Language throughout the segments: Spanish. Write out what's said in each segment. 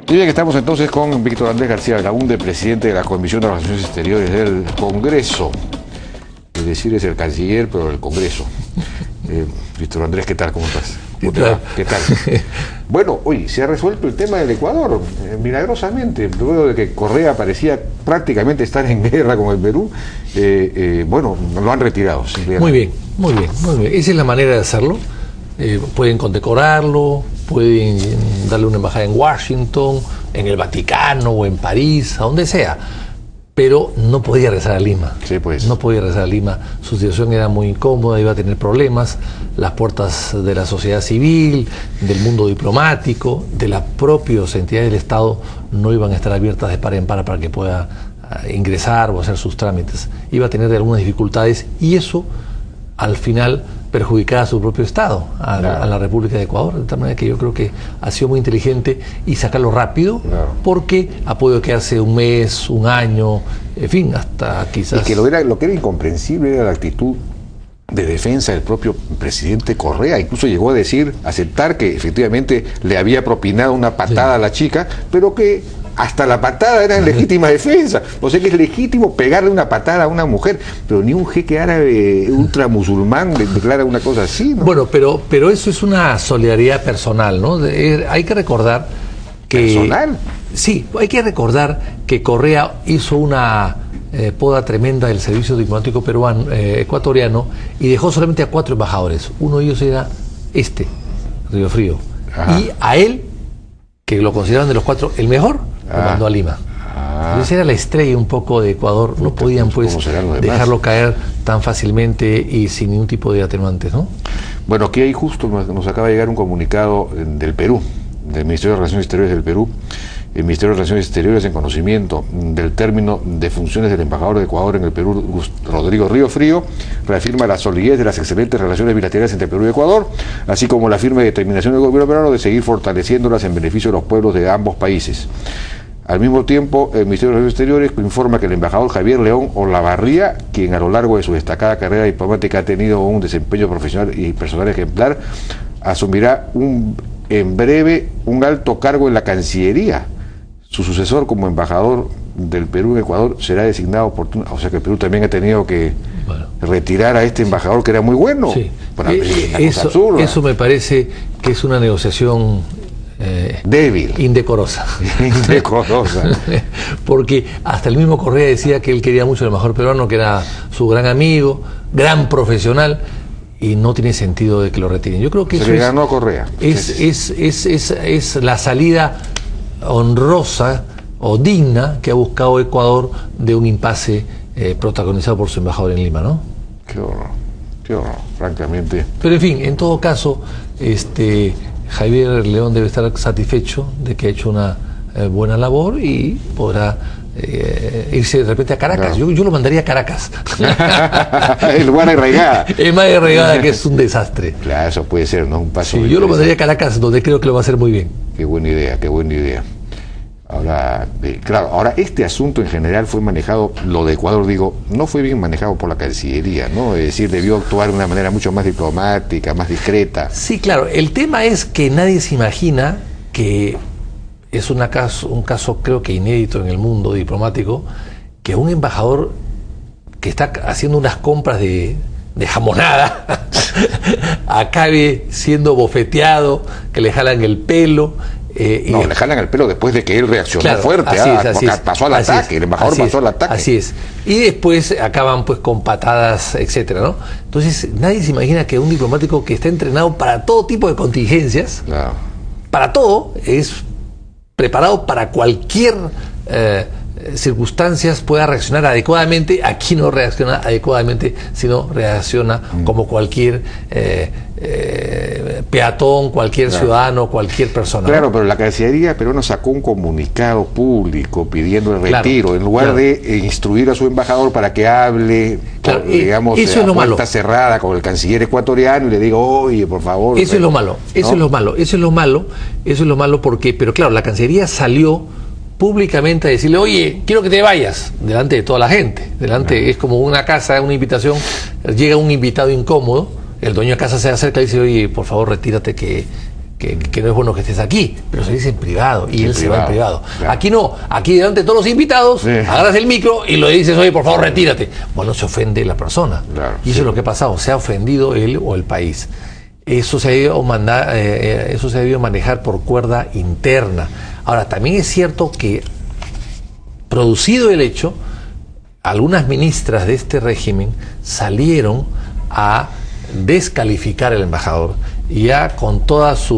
Y bien, estamos entonces con Víctor Andrés García Belaúnde, presidente de la Comisión de Relaciones Exteriores del Congreso. Es decir, es el canciller, pero del Congreso. Víctor Andrés, ¿qué tal? ¿Cómo estás? ¿Qué tal? Bueno, oye, se ha resuelto el tema del Ecuador, milagrosamente. Luego de que Correa parecía prácticamente estar en guerra con el Perú, bueno, lo han retirado. Muy bien, muy bien, muy bien. Esa es la manera de hacerlo. Pueden condecorarlo, pueden darle una embajada en Washington, en el Vaticano o en París, a donde sea. Pero no podía regresar a Lima. Sí, pues. No podía regresar a Lima. Su situación era muy incómoda, iba a tener problemas. Las puertas de la sociedad civil, del mundo diplomático, de las propias entidades del Estado no iban a estar abiertas de par en par para que pueda ingresar o hacer sus trámites. Iba a tener algunas dificultades y eso, al final, perjudicar a su propio Estado, a la República de Ecuador, de tal manera que yo creo que ha sido muy inteligente y sacarlo rápido, porque ha podido quedarse un mes, un año, en fin, hasta quizás... Y que lo que era incomprensible era la actitud de defensa del propio presidente Correa. Incluso llegó a decir, aceptar que efectivamente le había propinado una patada a la chica, pero que hasta la patada era en legítima defensa. O sea que es legítimo pegarle una patada a una mujer, pero ni un jeque árabe ultramusulmán declara una cosa así, ¿no? Bueno, pero eso es una solidaridad personal, ¿no? Hay que recordar que... ¿Personal? Sí, hay que recordar que Correa hizo una poda tremenda del servicio diplomático peruano, ecuatoriano, y dejó solamente a 4 embajadores. Uno de ellos era Río Frío. Ajá. Y a él, que lo consideraban de los 4 el mejor, lo mandó a Lima. Entonces era la estrella un poco de Ecuador. No podían pues dejarlo caer tan fácilmente y sin ningún tipo de atenuantes, ¿no? Bueno, aquí hay justo, nos acaba de llegar un comunicado del Perú, del Ministerio de Relaciones Exteriores del Perú. El Ministerio de Relaciones Exteriores, en conocimiento del término de funciones del embajador de Ecuador en el Perú, Rodrigo Río Frío, reafirma la solidez de las excelentes relaciones bilaterales entre Perú y Ecuador, así como la firme determinación del gobierno peruano de seguir fortaleciéndolas en beneficio de los pueblos de ambos países. Al mismo tiempo, el Ministerio de Relaciones Exteriores informa que el embajador Javier León Olavarría, quien a lo largo de su destacada carrera diplomática ha tenido un desempeño profesional y personal ejemplar, asumirá en breve un alto cargo en la Cancillería. Su sucesor como embajador del Perú en Ecuador será designado oportunamente. O sea que el Perú también ha tenido que retirar a este embajador que era muy bueno. Sí. Bueno, eso me parece que es una negociación débil, indecorosa. Indecorosa. Porque hasta el mismo Correa decía que él quería mucho al embajador peruano, que era su gran amigo, gran profesional, y no tiene sentido de que lo retiren. Yo creo que se le ganó a Correa. Es la salida honrosa o digna que ha buscado Ecuador de un impasse protagonizado por su embajador en Lima, ¿no? Qué horror, francamente. Pero en fin, en todo caso, Javier León debe estar satisfecho de que ha hecho una buena labor y podrá irse de repente a Caracas. Yo lo mandaría a Caracas. El lugar arraigada. Es más arraigada, que es un desastre. Claro, eso puede ser, ¿no? Un paso. Sí, yo lo mandaría a Caracas, donde creo que lo va a hacer muy bien. Qué buena idea, qué buena idea. Ahora, claro, ahora este asunto en general fue manejado, lo de Ecuador, digo, no fue bien manejado por la Cancillería, ¿no? Es decir, debió actuar de una manera mucho más diplomática, más discreta. Sí, claro, el tema es que nadie se imagina que es un caso creo que inédito en el mundo diplomático, que un embajador que está haciendo unas compras de jamonada acabe siendo bofeteado, que le jalan el pelo. Le jalan el pelo después de que él reaccionó fuerte, pasó al ataque, el embajador pasó al ataque. Así es. Y después acaban pues con patadas, etcétera, ¿no? Entonces nadie se imagina que un diplomático que está entrenado para todo tipo de contingencias, para todo, es preparado para cualquier circunstancias, pueda reaccionar adecuadamente. Aquí no reacciona adecuadamente, sino reacciona como cualquier peatón, cualquier ciudadano, cualquier persona. Claro, pero la Cancillería peruana sacó un comunicado público pidiendo el retiro, en lugar de instruir a su embajador para que hable, digamos, a puerta cerrada con el canciller ecuatoriano y le diga, oye, por favor. Eso es lo malo, eso es lo malo porque, pero claro, la Cancillería salió públicamente a decirle, oye, quiero que te vayas, delante de toda la gente, es como una casa, una invitación, llega un invitado incómodo, el dueño de casa se acerca y dice, oye, por favor, retírate, que que no es bueno que estés aquí, pero se dice en privado, y él se va en privado. Claro. Aquí no, aquí delante de todos los invitados, agarras el micro y lo dices, oye, por favor, retírate. Bueno, se ofende la persona. Claro, y eso es lo que ha pasado, se ha ofendido él o el país. Eso se ha debido manejar por cuerda interna. Ahora, también es cierto que, producido el hecho, algunas ministras de este régimen salieron a descalificar al embajador y ya con todos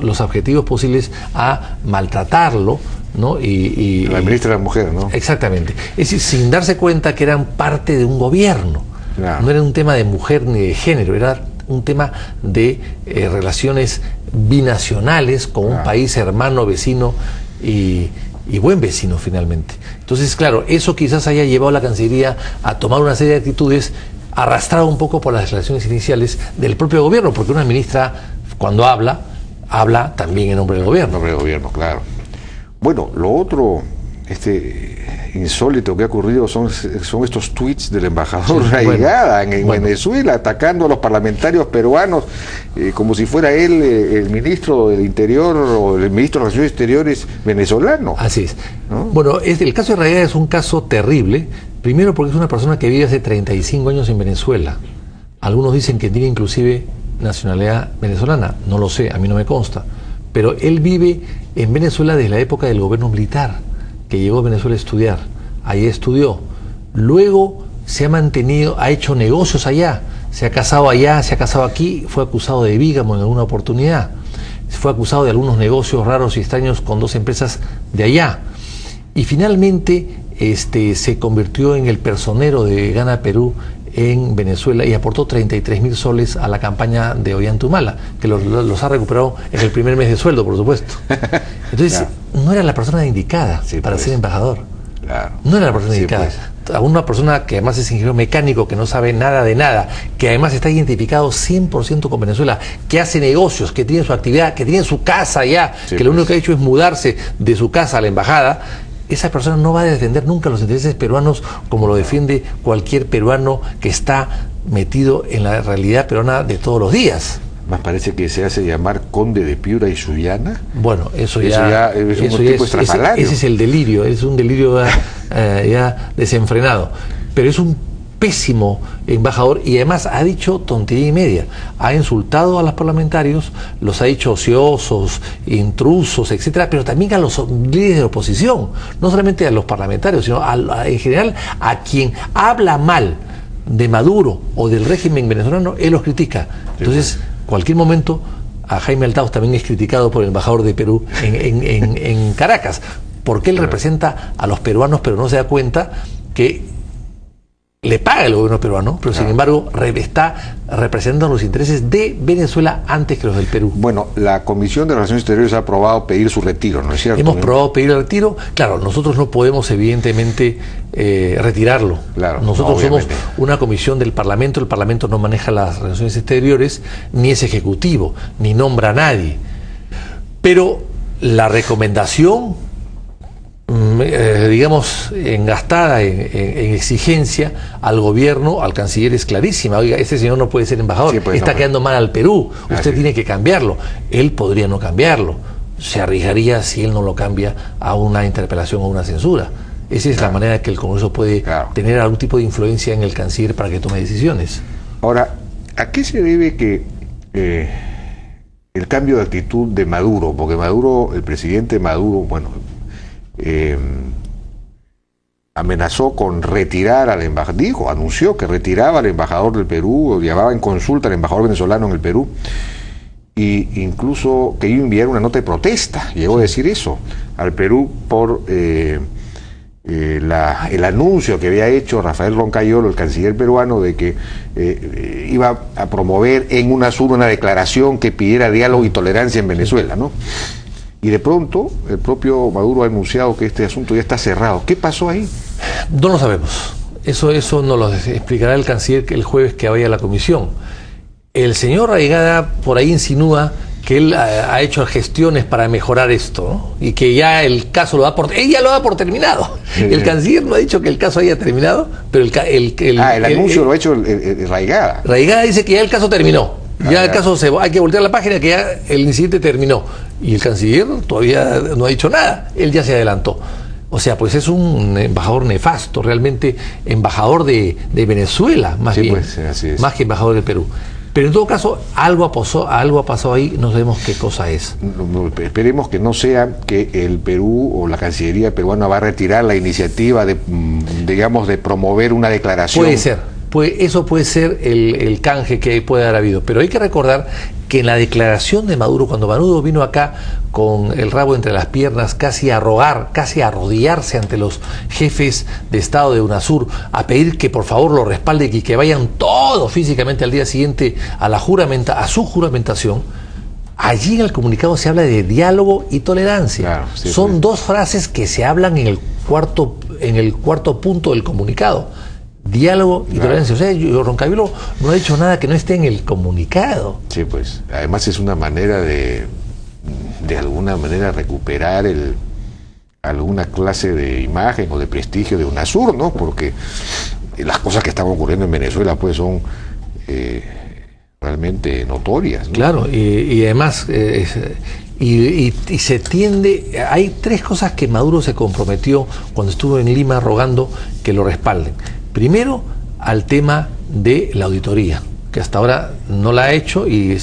los objetivos posibles a maltratarlo, ¿no? La ministra de la Mujer, ¿no? Exactamente. Es decir, sin darse cuenta que eran parte de un gobierno. Claro. No era un tema de mujer ni de género, era un tema de relaciones binacionales con un país hermano, vecino y buen vecino finalmente. Entonces, claro, eso quizás haya llevado a la Cancillería a tomar una serie de actitudes arrastrado un poco por las declaraciones iniciales del propio gobierno, porque una ministra, cuando habla también en nombre del gobierno. En nombre del gobierno, claro. Bueno, lo otro insólito que ha ocurrido son estos tweets del embajador Raigada en Venezuela, atacando a los parlamentarios peruanos como si fuera él el ministro del Interior o el ministro de Relaciones Exteriores venezolano. Así es. ¿No? Bueno, el caso de Raigada es un caso terrible. Primero porque es una persona que vive hace 35 años en Venezuela. Algunos dicen que tiene inclusive nacionalidad venezolana. No lo sé, a mí no me consta. Pero él vive en Venezuela desde la época del gobierno militar, que llegó a Venezuela a estudiar. Ahí estudió. Luego se ha mantenido, ha hecho negocios allá. Se ha casado allá, se ha casado aquí. Fue acusado de bígamo en alguna oportunidad. Fue acusado de algunos negocios raros y extraños con 2 empresas de allá. Y finalmente se convirtió en el personero de Gana Perú en Venezuela y aportó 33.000 soles a la campaña de Ollanta-Humala, que los ha recuperado en el primer mes de sueldo, por supuesto. Entonces, no era la persona indicada para ser embajador. Claro. No era la persona indicada. Pues. A una persona que además es ingeniero mecánico, que no sabe nada de nada, que además está identificado 100% con Venezuela, que hace negocios, que tiene su actividad, que tiene su casa allá, que lo único que ha hecho es mudarse de su casa a la embajada. Esa persona no va a defender nunca los intereses peruanos como lo defiende cualquier peruano que está metido en la realidad peruana de todos los días. Más parece que se hace llamar conde de Piura y Sullana. Bueno, eso ya es un tipo estrafalario. Ese es el delirio, es un delirio ya desenfrenado. Pero es un pésimo embajador y además ha dicho tontería y media. Ha insultado a los parlamentarios, los ha dicho ociosos, intrusos, etcétera, pero también a los líderes de la oposición, no solamente a los parlamentarios, sino en general a quien habla mal de Maduro o del régimen venezolano, él los critica. Entonces, cualquier momento, a Jaime Altaos también es criticado por el embajador de Perú en Caracas, porque él representa a los peruanos, pero no se da cuenta que le paga el gobierno peruano, pero sin embargo está representando los intereses de Venezuela antes que los del Perú. Bueno, la Comisión de Relaciones Exteriores ha aprobado pedir su retiro, ¿no es cierto? Hemos probado pedir el retiro. Claro, nosotros no podemos evidentemente retirarlo. Claro, nosotros somos una comisión del Parlamento. El Parlamento no maneja las relaciones exteriores, ni es ejecutivo, ni nombra a nadie. Pero la recomendación, digamos, engastada en exigencia al gobierno, al canciller, es clarísima. Oiga, este señor no puede ser embajador, está quedando mal al Perú, usted tiene que cambiarlo. Él podría no cambiarlo, se arriesgaría si él no lo cambia a una interpelación o una censura. Esa es la manera que el Congreso puede tener algún tipo de influencia en el canciller para que tome decisiones. Ahora, ¿a qué se debe que el cambio de actitud de Maduro? Porque Maduro, el presidente Maduro, bueno, amenazó con retirar al embajador, anunció que retiraba al embajador del Perú, o llamaba en consulta al embajador venezolano en el Perú, e incluso que iba a enviar una nota de protesta, llegó a decir eso, al Perú por el anuncio que había hecho Rafael Roncayolo, el canciller peruano, de que iba a promover en UNASUR una declaración que pidiera diálogo y tolerancia en Venezuela, ¿no? Y de pronto el propio Maduro ha anunciado que este asunto ya está cerrado. ¿Qué pasó ahí? No lo sabemos. Eso nos lo explicará el canciller el jueves que vaya a la comisión. El señor Raigada por ahí insinúa que él ha hecho gestiones para mejorar esto, ¿no? Y que ya el caso ella lo da por terminado. El canciller no ha dicho que el caso haya terminado, pero el anuncio lo ha hecho el Raigada. Raigada dice que ya el caso terminó. Ya el caso hay que voltear la página, que ya el incidente terminó. Y el canciller todavía no ha dicho nada, él ya se adelantó. O sea, pues es un embajador nefasto, realmente embajador de Venezuela, más bien, pues, así es. Más que embajador del Perú. Pero en todo caso, algo ha pasado ahí, no sabemos qué cosa es. Esperemos que no sea que el Perú o la Cancillería peruana va a retirar la iniciativa de, digamos, de promover una declaración. Puede ser, eso puede ser el canje que puede haber habido. Pero hay que recordar que en la declaración de Maduro, cuando Maduro vino acá con el rabo entre las piernas, casi a rogar, casi a arrodillarse ante los jefes de Estado de UNASUR, a pedir que por favor lo respalden y que vayan todos físicamente al día siguiente a su juramentación, allí en el comunicado se habla de diálogo y tolerancia. Claro, sí, son sí. Dos frases que se hablan en el cuarto punto del comunicado. Diálogo y tolerancia. O sea, Roncavilo no ha dicho nada que no esté en el comunicado. Sí, pues. Además es una manera de alguna manera recuperar alguna clase de imagen o de prestigio de UNASUR, ¿no? Porque las cosas que están ocurriendo en Venezuela pues son realmente notorias, ¿no? Claro, y además y se tiende, hay tres cosas que Maduro se comprometió cuando estuvo en Lima rogando que lo respalden. Primero, al tema de la auditoría, que hasta ahora no la ha hecho y la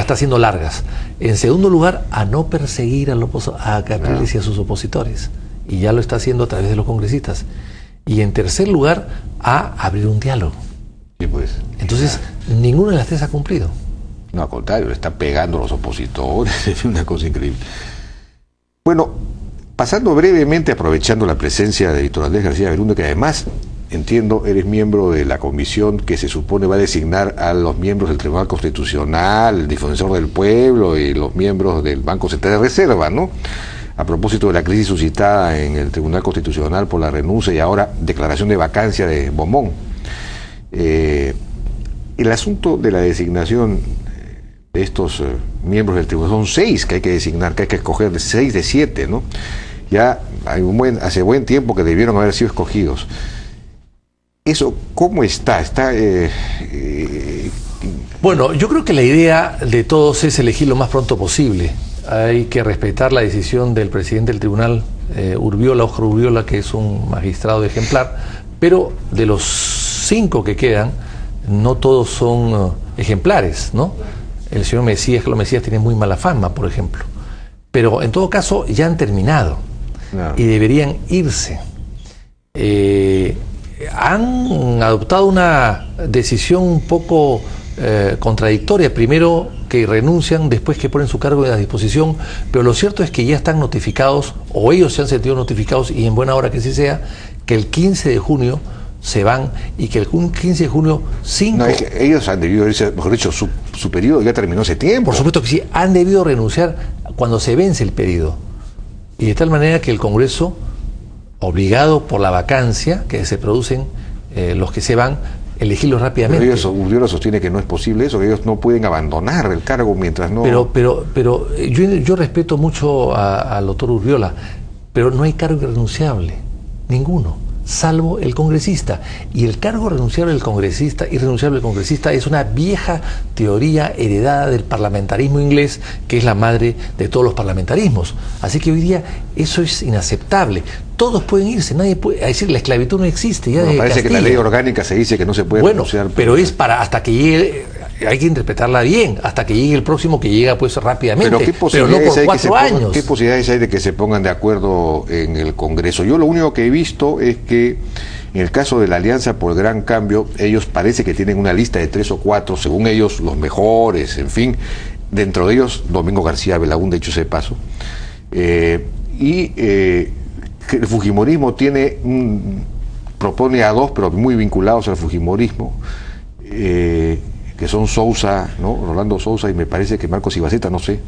está haciendo largas. En segundo lugar, a no perseguir a Capriles y a sus opositores, y ya lo está haciendo a través de los congresistas. Y en tercer lugar, a abrir un diálogo. Sí, pues. Entonces, ninguna de las tres ha cumplido. No, al contrario, le está pegando a los opositores, es una cosa increíble. Bueno, pasando brevemente, aprovechando la presencia de Víctor Andrés García Berunde, que además, entiendo, eres miembro de la comisión que se supone va a designar a los miembros del Tribunal Constitucional, el Defensor del Pueblo y los miembros del Banco Central de Reserva, ¿no? A propósito de la crisis suscitada en el Tribunal Constitucional por la renuncia y ahora declaración de vacancia de Bomón. El asunto de la designación de estos miembros del tribunal son 6 que hay que designar, que hay que escoger de 6 de 7, ¿no? Ya hace buen tiempo que debieron haber sido escogidos. ¿Eso cómo está? Bueno, yo creo que la idea de todos es elegir lo más pronto posible. Hay que respetar la decisión del presidente del tribunal, Oscar Urbiola, que es un magistrado ejemplar, pero de los 5 que quedan, no todos son ejemplares, ¿no? El señor Mesías, Carlos Mesías, tiene muy mala fama, por ejemplo. Pero en todo caso ya han terminado y deberían irse. Han adoptado una decisión un poco contradictoria. Primero que renuncian, después que ponen su cargo a disposición, pero lo cierto es que ya están notificados, o ellos se han sentido notificados, y en buena hora que sí sea, que el 15 de junio se van y que el 15 de junio 5... No, es que ellos han debido irse, mejor dicho, su periodo ya terminó hace tiempo. Por supuesto que sí, han debido renunciar cuando se vence el periodo. Y de tal manera que el Congreso, obligado por la vacancia que se producen, los que se van, elegirlos rápidamente. Pero Urbiola sostiene que no es posible eso, que ellos no pueden abandonar el cargo mientras no... Pero yo respeto mucho al doctor Urbiola, pero no hay cargo irrenunciable, ninguno, salvo el congresista. Y el cargo irrenunciable del congresista es una vieja teoría heredada del parlamentarismo inglés, que es la madre de todos los parlamentarismos. Así que hoy día eso es inaceptable. Todos pueden irse, nadie puede, es decir, la esclavitud no existe. Ya parece Castilla. Que la ley orgánica se dice que no se puede renunciar. Pero es para hasta que llegue, hay que interpretarla bien, hasta que llegue el próximo, que llega pues rápidamente, pero no por 4 años. ¿Qué posibilidades hay de que se pongan de acuerdo en el Congreso? Yo lo único que he visto es que en el caso de la Alianza por el Gran Cambio, ellos parece que tienen una lista de 3 o 4, según ellos, los mejores, en fin, dentro de ellos Domingo García Belaúnde, dicho sea de paso, el fujimorismo propone a 2, pero muy vinculados al fujimorismo, que son Sousa, ¿no? Rolando Sousa, y me parece que Marcos Ibaceta, no sé.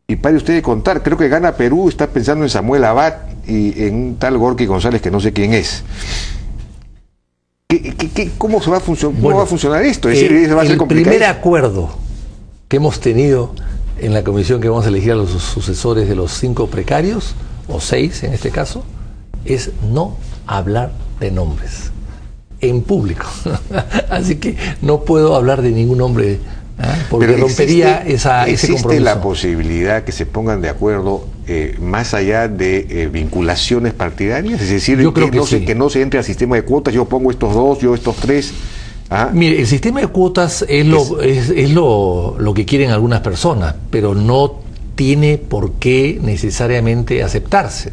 Y pare usted de contar, creo que gana Perú, está pensando en Samuel Abad y en un tal Gorky González que no sé quién es. ¿Cómo va a funcionar esto? Es decir, va a ser complicado. El primer acuerdo que hemos tenido en la comisión que vamos a elegir a los sucesores de los 5 precarios, o 6 en este caso, es no hablar de nombres. en público. Así que no puedo hablar de ningún hombre, porque pero rompería ese compromiso. ¿Existe la posibilidad que se pongan de acuerdo más allá de vinculaciones partidarias? Es decir, yo creo que no se entre al sistema de cuotas, yo pongo estos dos, yo estos tres. Mire, el sistema de cuotas es lo que quieren algunas personas, pero no tiene por qué necesariamente aceptarse.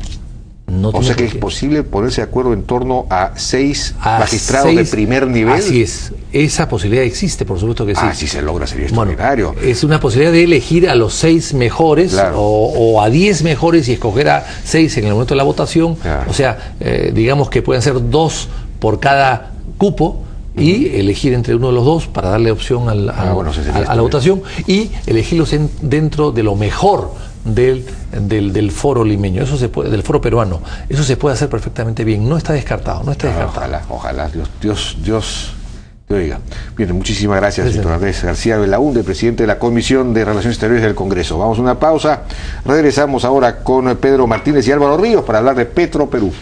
O sea que es posible ponerse de acuerdo en torno a 6 magistrados de primer nivel. Así es, esa posibilidad existe, por supuesto que sí. Si se logra sería extraordinario. Bueno, es una posibilidad de elegir a los 6 mejores, claro, o a 10 mejores y escoger a 6 en el momento de la votación. Claro. O sea, digamos que pueden ser 2 por cada cupo, y elegir entre uno de los 2 para darle opción a la votación, y elegirlos dentro de lo mejor del foro limeño, eso se puede, del foro peruano. Eso se puede hacer perfectamente bien, no está descartado, no está descartado. Ojalá, Dios te oiga. Bien, muchísimas gracias, señor Andrés García Belaúnde, presidente de la Comisión de Relaciones Exteriores del Congreso. Vamos a una pausa, regresamos ahora con Pedro Martínez y Álvaro Ríos para hablar de Petro Perú.